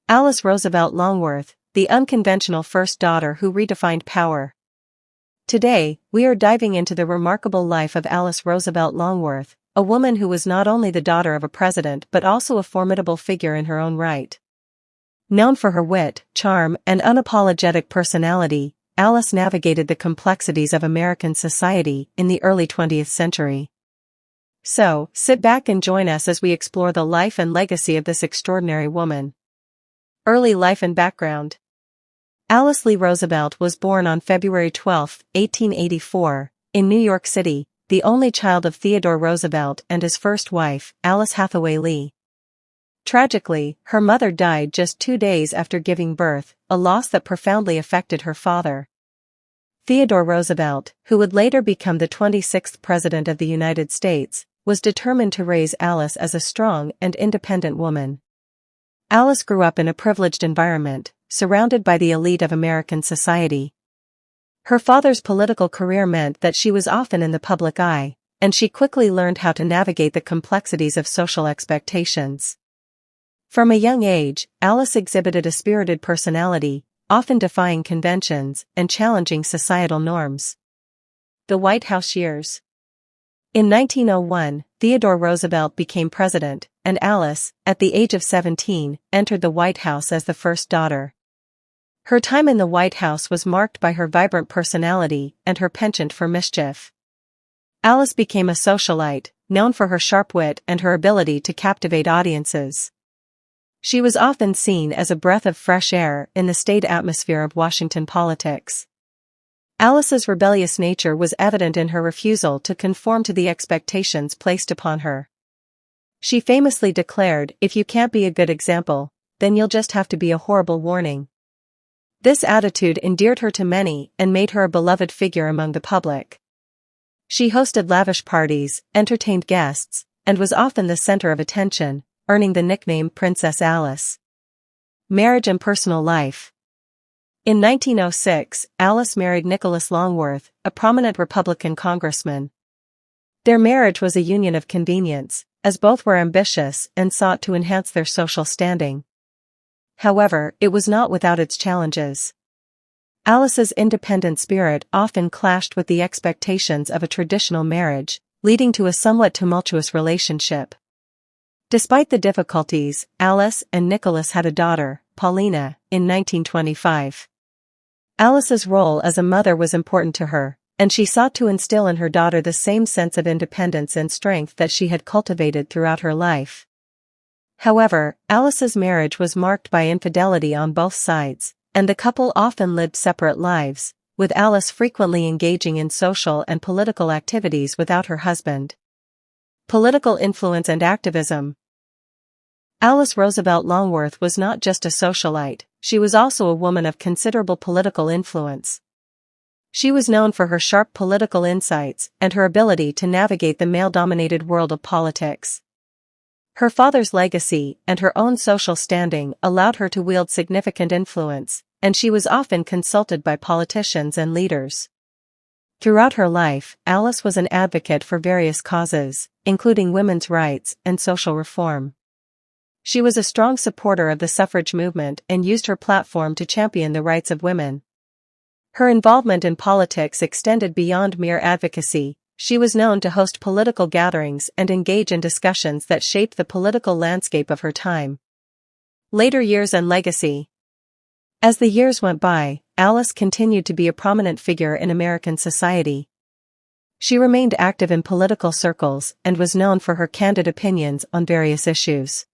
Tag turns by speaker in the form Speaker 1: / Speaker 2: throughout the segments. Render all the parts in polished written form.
Speaker 1: Alice Roosevelt Longworth, the unconventional first daughter who redefined power. Today, we are diving into the remarkable life of Alice Roosevelt Longworth, a woman who was not only the daughter of a president but also a formidable figure in her own right. Known for her wit, charm, and unapologetic personality, Alice navigated the complexities of American society in the early 20th century. So, sit back and join us as we explore the life and legacy of this extraordinary woman. Early life and background. Alice Lee Roosevelt was born on February 12, 1884, in New York City, the only child of Theodore Roosevelt and his first wife, Alice Hathaway Lee. Tragically, her mother died just 2 days after giving birth, a loss that profoundly affected her father. Theodore Roosevelt, who would later become the 26th President of the United States, was determined to raise Alice as a strong and independent woman. Alice grew up in a privileged environment, surrounded by the elite of American society. Her father's political career meant that she was often in the public eye, and she quickly learned how to navigate the complexities of social expectations. From a young age, Alice exhibited a spirited personality, often defying conventions and challenging societal norms. The White House years. In 1901, Theodore Roosevelt became president, and Alice, at the age of 17, entered the White House as the first daughter. Her time in the White House was marked by her vibrant personality and her penchant for mischief. Alice became a socialite, known for her sharp wit and her ability to captivate audiences. She was often seen as a breath of fresh air in the staid atmosphere of Washington politics. Alice's rebellious nature was evident in her refusal to conform to the expectations placed upon her. She famously declared, "If you can't be a good example, then you'll just have to be a horrible warning." This attitude endeared her to many and made her a beloved figure among the public. She hosted lavish parties, entertained guests, and was often the center of attention, earning the nickname Princess Alice. Marriage and personal life. In 1906, Alice married Nicholas Longworth, a prominent Republican congressman. Their marriage was a union of convenience, as both were ambitious and sought to enhance their social standing. However, it was not without its challenges. Alice's independent spirit often clashed with the expectations of a traditional marriage, leading to a somewhat tumultuous relationship. Despite the difficulties, Alice and Nicholas had a daughter, Paulina, in 1925. Alice's role as a mother was important to her, and she sought to instill in her daughter the same sense of independence and strength that she had cultivated throughout her life. However, Alice's marriage was marked by infidelity on both sides, and the couple often lived separate lives, with Alice frequently engaging in social and political activities without her husband. Political influence and activism. Alice Roosevelt Longworth was not just a socialite, she was also a woman of considerable political influence. She was known for her sharp political insights and her ability to navigate the male-dominated world of politics. Her father's legacy and her own social standing allowed her to wield significant influence, and she was often consulted by politicians and leaders. Throughout her life, Alice was an advocate for various causes, including women's rights and social reform. She was a strong supporter of the suffrage movement and used her platform to champion the rights of women. Her involvement in politics extended beyond mere advocacy. She was known to host political gatherings and engage in discussions that shaped the political landscape of her time. Later years and legacy. As the years went by, Alice continued to be a prominent figure in American society. She remained active in political circles and was known for her candid opinions on various issues.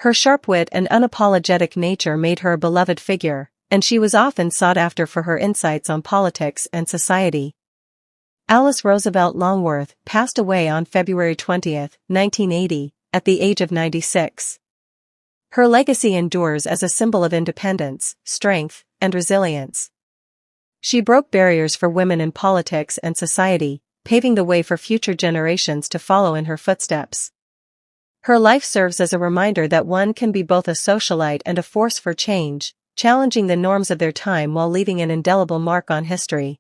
Speaker 1: Her sharp wit and unapologetic nature made her a beloved figure, and she was often sought after for her insights on politics and society. Alice Roosevelt Longworth passed away on February 20, 1980, at the age of 96. Her legacy endures as a symbol of independence, strength, and resilience. She broke barriers for women in politics and society, paving the way for future generations to follow in her footsteps. Her life serves as a reminder that one can be both a socialite and a force for change, challenging the norms of their time while leaving an indelible mark on history.